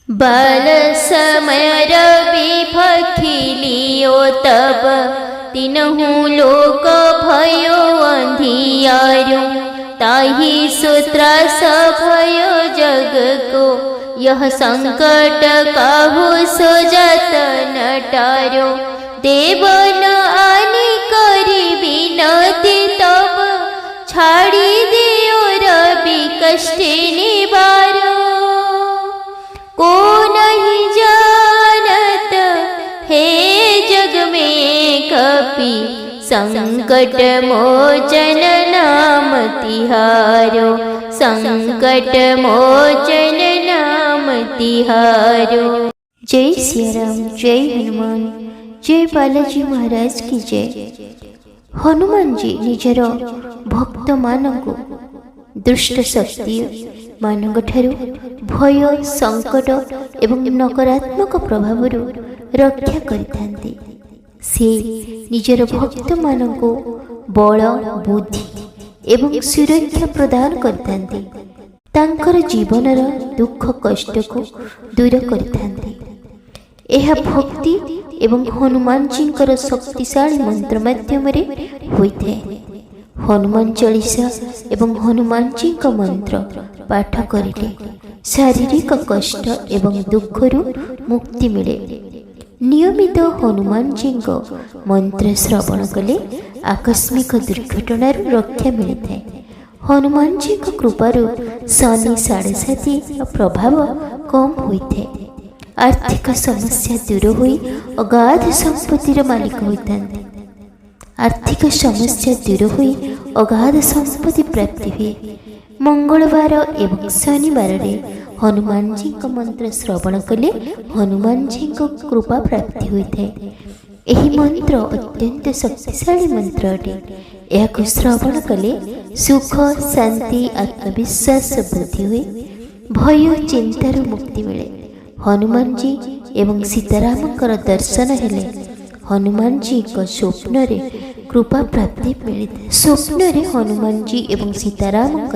बाल समय रवि फखिलियो तब तिनहु लोक भयो अंधियारो। ताहि सूत्र भयो जग को यह संकट काहू सो जतन टारो। देवन आनी करी विनती तब छाड़ी दियो रवि कष्ट निवारो। को नहीं जानत हे जग में कपि संकट मोचन नाम तिहारो। संकट मोचन नाम तिहारो। जय सिया राम, जय हनुमान, जय बालाजी महाराज की जय। हनुमान जी निजर भक्त मानक दुष्ट शक्ति मानक ठारू भय संकट एवं नकारात्मक प्रभाव रक्षा करिथांती। से निजर भक्त मानक बल बुद्धि एवं सुरक्षा प्रदान करिथांती। तांकर जीवनर दुख कष्ट को दूर करिथांती। यह भक्ति एवं हनुमान जी शक्तिशाली मंत्र माध्यम होइथे। हनुमान चालीसा एवं हनुमान जी का मंत्र पाठ करिले शारीरिक कष्ट एवं दुखरु मुक्ति मिले। नियमित हनुमान जी मंत्र श्रवण कले आकस्मिक दुर्घटना रक्षा मिलता है। हनुमान जी कृपारु शनि साढ़े साथी प्रभाव कम होता है। आर्थिक समस्या दूर हुई अगाध संपत्तिर मालिक होता है। आर्थिक समस्या दूर हुई अगाध संपत्ति प्राप्ति हुए। मंगलवार एवं शनिवार रे हनुमान जी का मंत्र श्रवण कले हनुमान जी को कृपा प्राप्ति होता है। यही मंत्र अत्यंत शक्तिशाली मंत्र अटे। यह श्रवण कले सुख शांति आत्मविश्वास वृद्धि हुए। भय चिंतार मुक्ति मिले। हनुमान जी एवं सीताराम दर्शन हेले हनुमान जी को स्वप्न रे कृपा प्राप्ति मिलता। स्वप्न रे हनुमान जी एवं सीताराम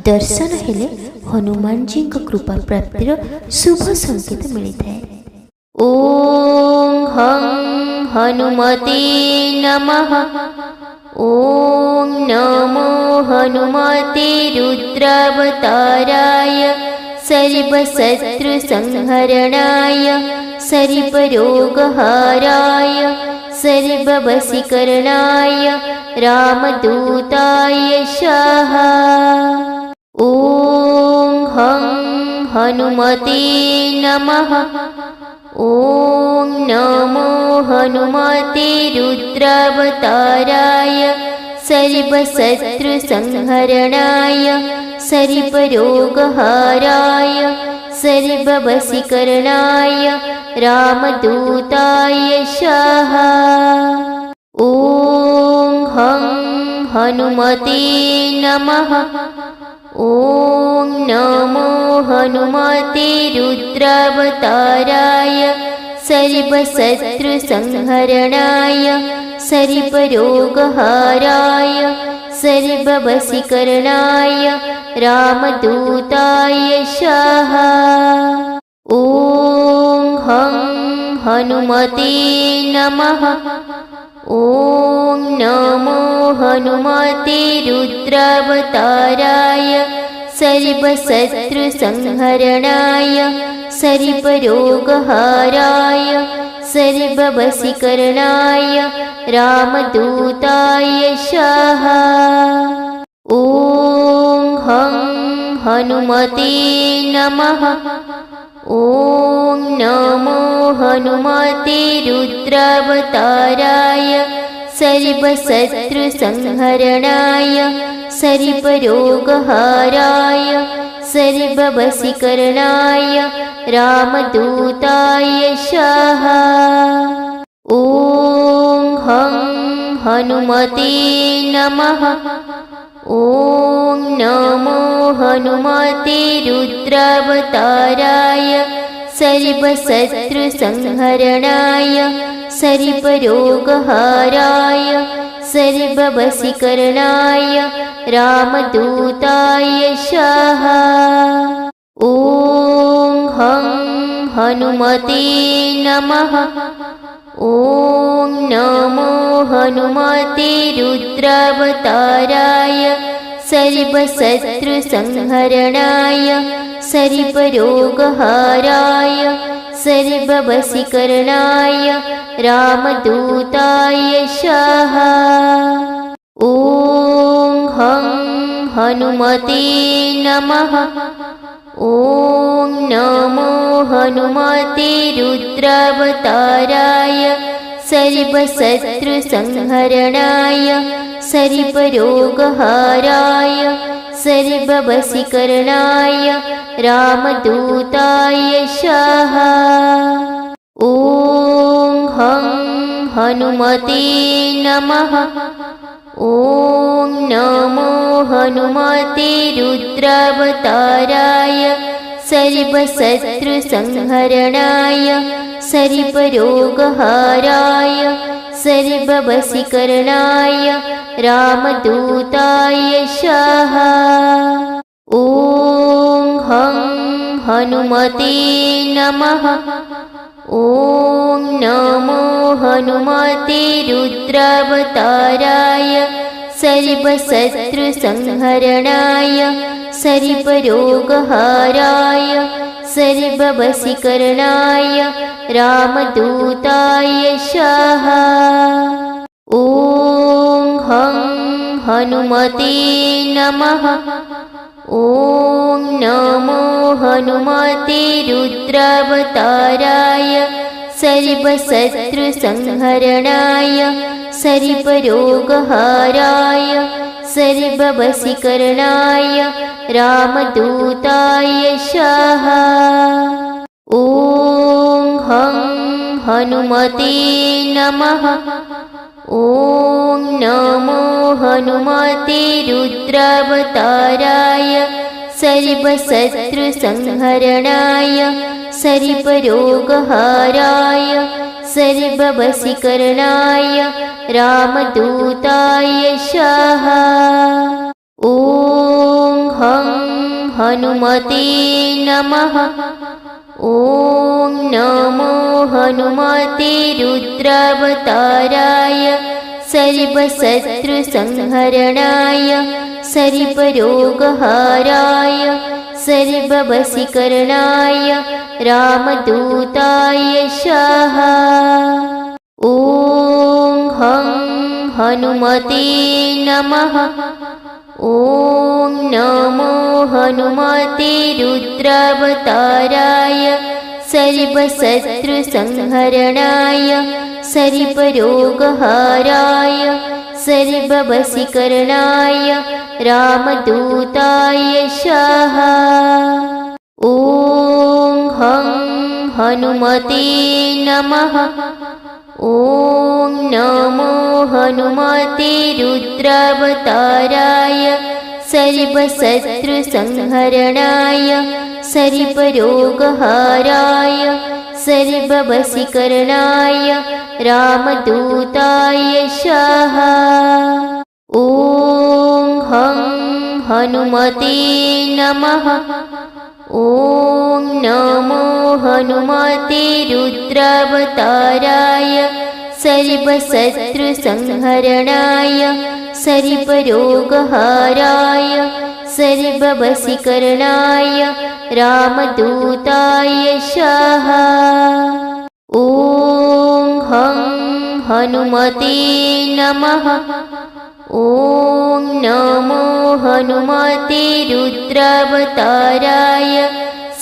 दर्शन हेले हनुमान जी को कृपा प्राप्तिर शुभ संकेत मिलता है। ओम हं हनुमते नमः। ओम नमो हनुमते रुद्रावताराय सर्वशत्रु संहरणाय सर्वरोगहाराय सर्ववशीकरणाय रामदूताय स्वाहा। ओम हं हनुमते नमः। ओम नमो हनुमते रुद्रावताराय सर्वशत्रु संहरणाय सर्वरोगहाराय सर्ववशीकरणाय रामदूताय स्वाहा। ओम हं हनुमते नमः। ओम नमो हनुमते रुद्रावताराय सर्वशत्रु संहरणाय सर्वरोगहाराय सर्ववशीकरणाय रामदूताय स्वाहा। ओम हं हनुमते नमः। ओम नमो हनुमते रुद्रावताराय सर्वशत्रु संहरणाय सर्वरोगहाराय सर्ववशीकरणाय रामदूताय स्वाहा। ओम हं हनुमते नमः। ओम नमो हनुमते रुद्रावताराय सर्वशत्रु संहरणाय सर्वरोगहाराय सर्ववशीकरणाय रामदूताय स्वाहा। ओम हं हनुमते नमः। ओम नमो हनुमते रुद्रावताराय सर्वशत्रु संहरणाय सर्वरोगहाराय सर्ववशीकरणाय रामदूताय स्वाहा। ओम हं हनुमते नमः। ॐ नमो हनुमते रुद्रावताराय सर्वशत्रुसंहरणाय सर्वरोगहाराय सर्ववशीकरणाय रामदूताय स्वाहा। ॐ हं हनुमते नमः। ॐ नमो हनुमते रुद्रावताराय सर्वशत्रुसंहरणाय सर्वरोगहाराय सर्ववशीकरणाय रामदूताय स्वाहा। ॐ हं हनुमते नमः। ॐ नमो हनुमते रुद्रावताराय सर्वशत्रुसंहरणाय सर्वरोगहाराय सर्ववशीकरणाय रामदूताय स्वाहा। ॐ हं हनुमते नमः। ॐ नमो हनुमते रुद्रावताराय सर्वशत्रुसंहरणाय सर्वरोगहाराय सर्ववशीकरणाय रामदूताय स्वाहा। ॐ हं हनुमते नमः। ॐ नमो हनुमते रुद्रावताराय सर्वशत्रुसंहरणाय सर्वरोगहाराय सर्ववशीकरणाय रामदूताय स्वाहा। ॐ हं हनुमते नमः। ॐ नमो हनुमते रुद्रावताराय सर्वशत्रुसंहरणाय सर्वरोगहाराय सर्ववशीकरणाय रामदूताय स्वाहा। ॐ हं हनुमते नमः। ॐ नमो हनुमते रुद्रावताराय सर्वशत्रुसंहरणाय सर्वरोगहाराय सर्ववशीकरणाय रामदूताय स्वाहा। ॐ हं हनुमते नमः। ॐ नमो हनुमते रुद्रावताराय सर्वशत्रुसंहरणाय सर्वरोगहाराय सर्ववशीकरणाय रामदूताय स्वाहा। ॐ हं हनुमते नमः। ॐ नमो हनुमते रुद्रावताराय सर्वशत्रुसंहरणाय सर्वरोगहाराय सर्ववशीकरणाय रामदूताय स्वाहा। ॐ हं हनुमते नमः। ॐ नमो हनुमते रुद्रावताराय सर्वशत्रुसंहरणाय सर्वरोगहाराय सर्ववशीकरणाय रामदूताय स्वाहा। ॐ हं हनुमते नमः। ॐ नमो हनुमते रुद्रावताराय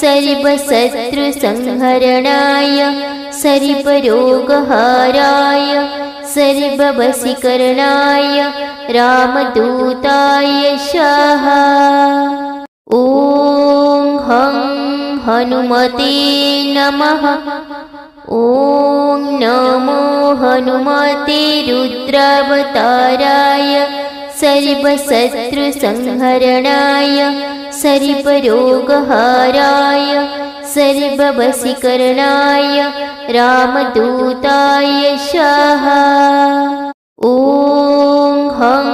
सर्वशत्रुसंहरणाय सर्वरोगहाराय सर्ववशीकरणाय रामदूताय स्वाहा। ॐ हं हनुमते नमः। ॐ नमो हनुमते रुद्रावताराय सर्वशत्रुसंहरणाय सर्वरोगहाराय सर्ववशीकरणाय रामदूताय स्वाहा। ॐ हं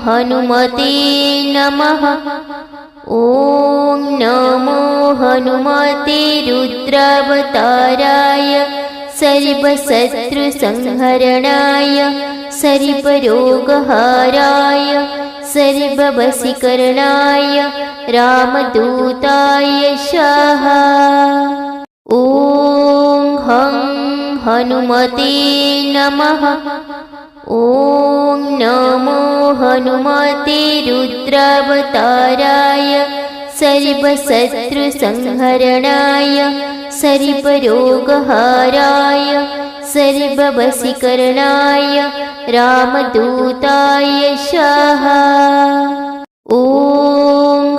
हनुमते नमः। ॐ नमो हनुमते रुद्रावताराय सर्वशत्रुसंहरणाय सर्वरोगहाराय सर्ववशीकरणाय रामदूताय स्वाहा। ॐ हं हनुमते नमः। ॐ नमो हनुमते रुद्रावताराय सर्वशत्रुसंहरणाय सर्वरोगहाराय सर्ववशीकरणाय रामदूताय स्वाहा। ॐ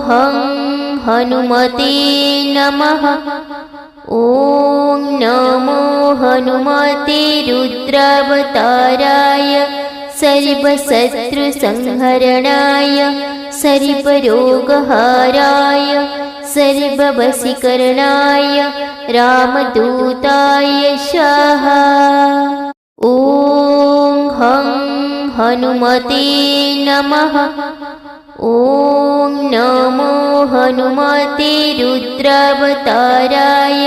हं हनुमते नमः। ॐ नमो हनुमते रुद्रावताराय सर्वशत्रुसंहरणाय सर्वरोगहाराय सर्ववशीकरणाय रामदूताय स्वाहा। ॐ हं हनुमते नमः। ॐ नमो हनुमते रुद्रावताराय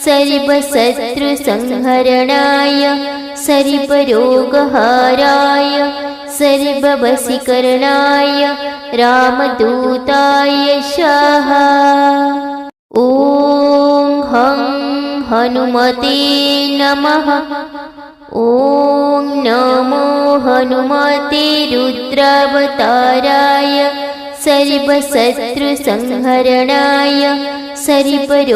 सर्वशत्रुसंहरणाय सर्वरोगहाराय सर्ववशीकरणाय रामदूताय स्वाहा। ॐ हं हनुमते नमः। ॐ नमो हनुमते रुद्रावताराय सर्वशत्रुसंहरणाय सर्वरोगहाराय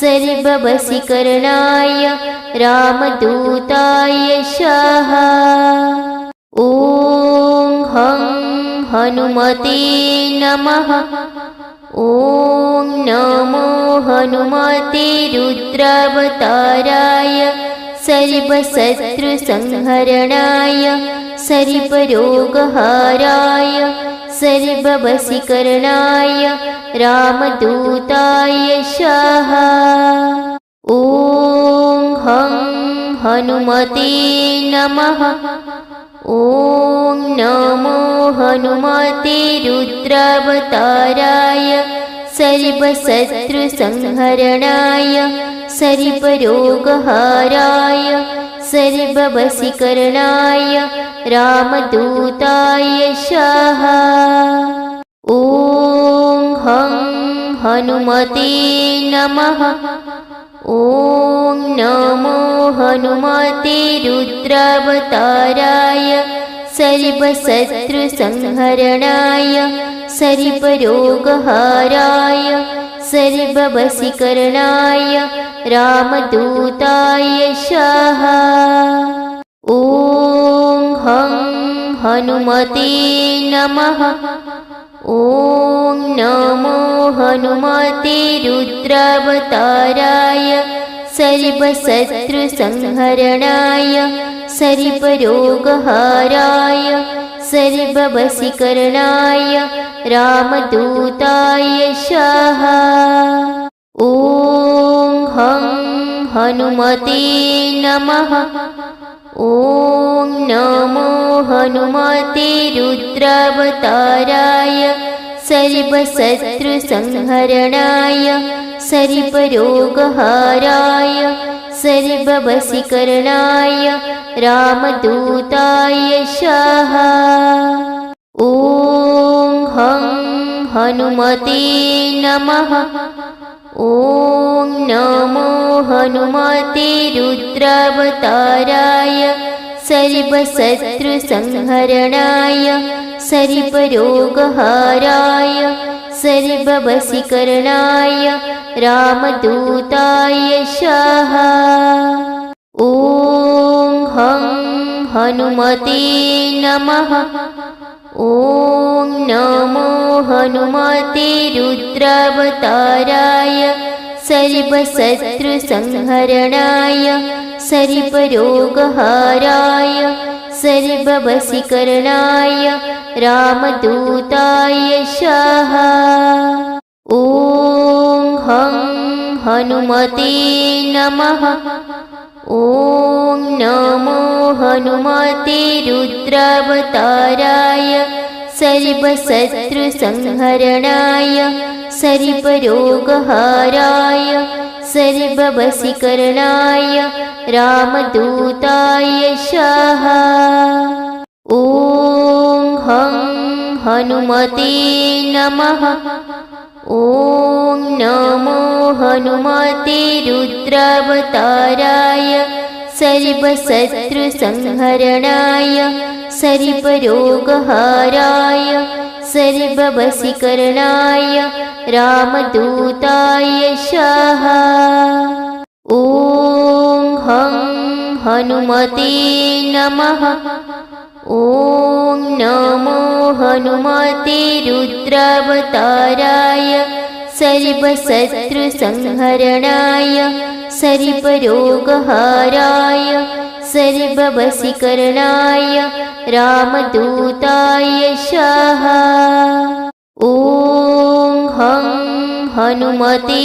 सर्ववशीकरणाय रामदूताय स्वाहा। ॐ हं हनुमते नमः। ॐ नमो हनुमते रुद्रावताराय सर्वशत्रुसंहरणाय सर्वरोगहाराय सर्ववशीकरणाय रामदूताय स्वाहा। ॐ हं हनुमते नमः। ॐ नमो हनुमते रुद्रावताराय सर्वशत्रुसंहरणाय सर्वरोगहाराय सर्ववशीकरणाय रामदूताय स्वाहा। ॐ हं हनुमते नमः। ॐ नमो हनुमते रुद्रावताराय सर्वशत्रुसंहरणाय सर्वरोगहाराय सर्ववशीकरणाय रामदूताय स्वाहा। ॐ हं हनुमते नमः। ॐ नमो हनुमते रुद्रावताराय सर्वशत्रुसंहरणाय सर्वरोगहाराय सर्ववशीकरणाय रामदूताय स्वाहा। ॐ हं हनुमते नमः। ॐ नमो हनुमते रुद्रावताराय सर्वशत्रुसंहरणाय सर्वरोगहाराय सर्ववशीकरणाय रामदूताय स्वाहा। ॐ हं हनुमते नमः। ॐ नमो हनुमते रुद्रावताराय सर्वशत्रुसंहरणाय सर्वरोगहाराय सर्ववशीकरणाय रामदूताय स्वाहा। ॐ हं हनुमते नमः। ॐ नमो हनुमते रुद्रावताराय सर्वशत्रुसंहरणाय सर्वरोगहाराय सर्ववशीकरणाय रामदूताय स्वाहा। ॐ हं हनुमते नमः। ॐ नमो हनुमते रुद्रावताराय सर्वशत्रुसंहरणाय सर्वरोगहाराय सर्ववशीकरणाय रामदूताय स्वाहा। ॐ हं हनुमते नमः। ॐ नमो हनुमते रुद्रावताराय सर्वशत्रुसंहरणाय सर्वरोगहाराय सर्ववशीकरणाय रामदूताय स्वाहा। ॐ हं हनुमते नमः। ॐ नमो हनुमते रुद्रावताराय सर्वशत्रुसंहरणाय सर्वरोगहाराय सर्ववशीकरणाय रामदूताय स्वाहा। ॐ हं हनुमते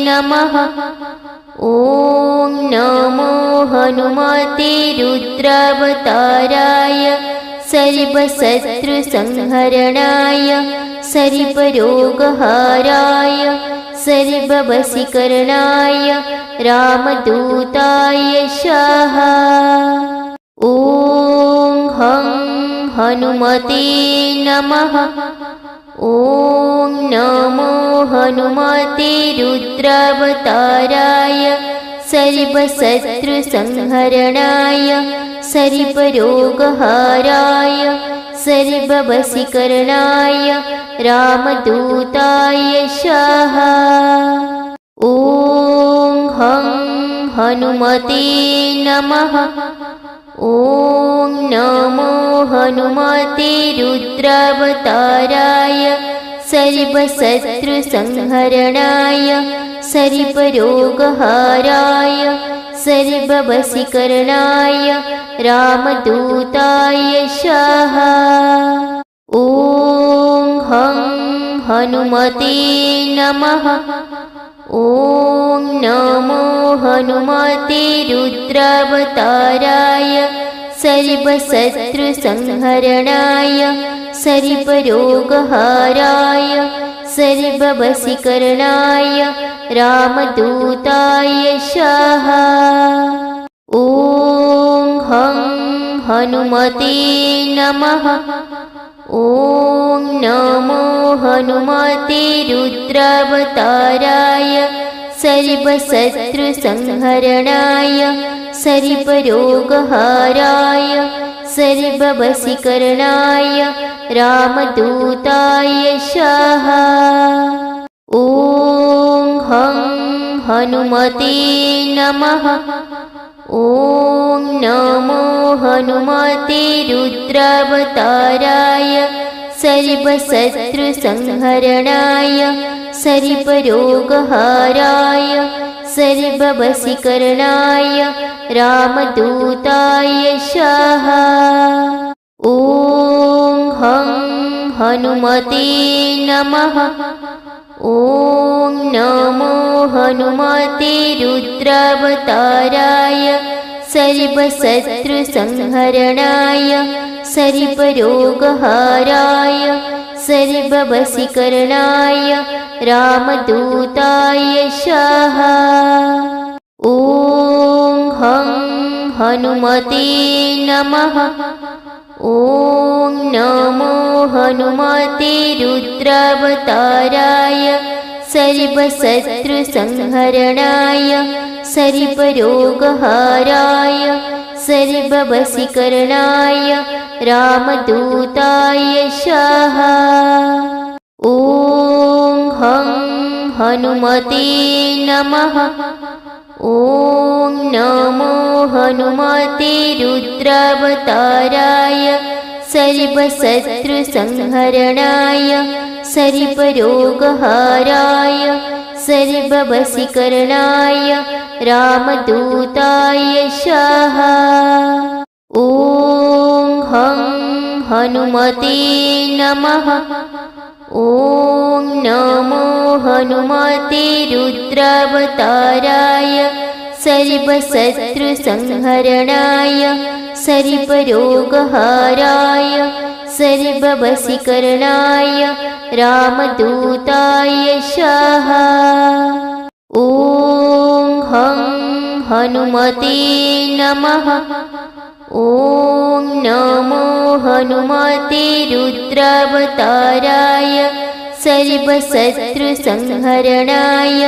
नमः। ॐ नमो हनुमते रुद्रावताराय सर्वशत्रुसंहरणाय सर्वरोगहाराय सर्ववशीकरणाय रामदूताय स्वाहा। ॐ हं हनुमते नमः। ॐ नमो हनुमते रुद्रावताराय सर्वशत्रुसंहरणाय सर्वरोगहाराय सर्ववशीकरणाय रामदूताय स्वाहा। ॐ हं हनुमते नमः। ॐ नमो हनुमते रुद्रावताराय सर्वशत्रुसंहरणाय सर्वरोगहाराय सर्ववशीकरणाय रामदूताय स्वाहा। ॐ हं हनुमते नमः। ॐ नमो हनुमते रुद्रावताराय सर्वशत्रुसंहरणाय सर्वरोगहाराय सर्ववशीकरणाय रामदूताय स्वाहा। ॐ हं हनुमते नमः। ॐ नमो हनुमते रुद्रावताराय सर्वशत्रुसंहरणाय सर्वरोगहाराय सर्ववशीकरणाय रामदूताय स्वाहा। ॐ हं हनुमते नमः। ॐ नमो हनुमते रुद्रावताराय सर्वशत्रुसंहरणाय सर्वरोगहाराय सर्ववशीकरणाय रामदूताय स्वाहा। ॐ हं हनुमते नमः। ॐ नमो हनुमते रुद्रावताराय सर्वशत्रुसंहरणाय सर्वरोगहाराय सर्ववशीकरणाय रामदूताय स्वाहा। ॐ हं हनुमते नमः। ॐ नमो हनुमते रुद्रावताराय सर्वशत्रुसंहरणाय सर्वरोगहाराय सर्ववशीकरणाय रामदूताय स्वाहा। ॐ हं हनुमते नमः। ॐ नमो हनुमते रुद्रावताराय सर्वशत्रुसंहरणाय सर्वरोगहाराय सर्ववशीकरणाय रामदूताय स्वाहा। ॐ हं हनुमते नमः। ॐ नमो हनुमते रुद्रावताराय सर्वशत्रुसंहरणाय सर्वरोगहाराय सर्ववशीकरणाय रामदूताय स्वाहा। ॐ हं हनुमते नमः। ॐ नमो हनुमते रुद्रावताराय सर्वशत्रुसंहरणाय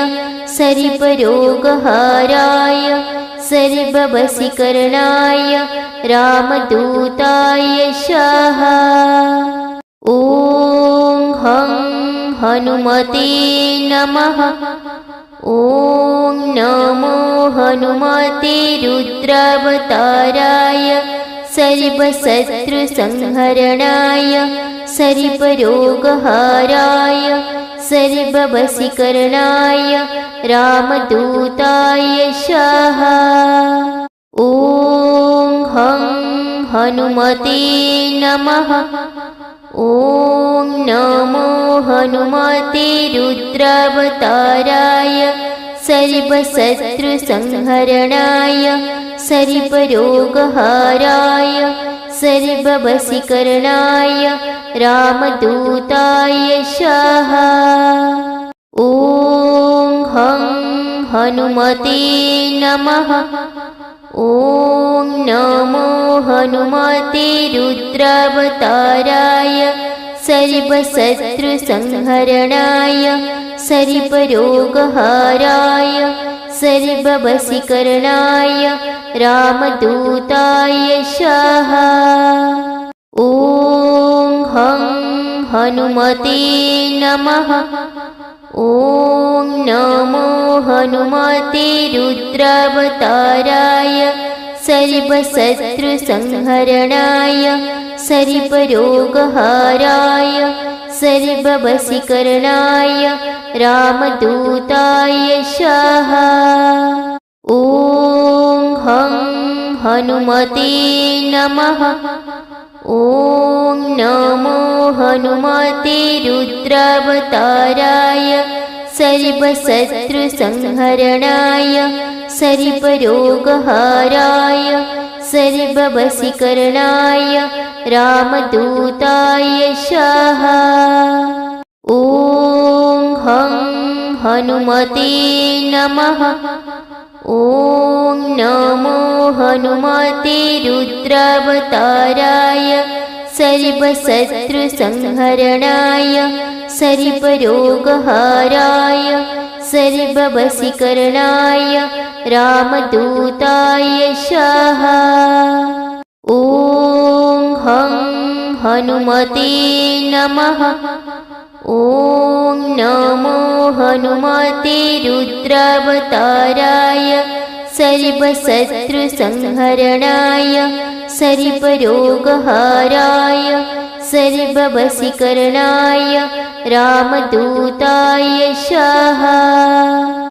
सर्वरोगहाराय सर्ववशीकरणाय रामदूताय स्वाहा। ॐ हं हनुमते नमः। ॐ नमो हनुमते रुद्रावताराय सर्वशत्रुसंहरणाय सर्वरोगहाराय सर्ववशीकरणाय रामदूताय स्वाहा। ॐ हं हनुमते नमः। ॐ नमो हनुमते रुद्रावताराय सर्वशत्रुसंहरणाय सर्वरोगहाराय सर्ववशीकरणाय रामदूताय स्वाहा। ॐ हं हनुमते नमः। ॐ नमो हनुमते रुद्रावताराय सर्वशत्रुसंहरणाय सर्वरोगहाराय सर्ववशीकरणाय रामदूताय स्वाहा। ॐ हं हनुमते नमः। ॐ नमो हनुमते रुद्रावताराय सर्वशत्रुसंहरणाय सर्वरोगहाराय सर्ववशीकरणाय रामदूताय स्वाहा। ॐ हं हनुमते नमः। ॐ नमो हनुमते रुद्रावताराय सर्वशत्रुसंहरणाय सर्वरोगहाराय सर्ववशीकरणाय रामदूताय स्वाहा। ॐ हं हनुमते नमः। ॐ नमो हनुमते रुद्रावताराय सर्वशत्रुसंहरणाय सर्वरोगहाराय सर्ववशीकरणाय रामदूताय स्वाहा। ॐ हं हनुमते नमः। ॐ नमो हनुमते रुद्रावताराय सर्वशत्रुसंहरणाय सर्वरोगहाराय सर्ववशीकरणाय रामदूताय स्वाहा।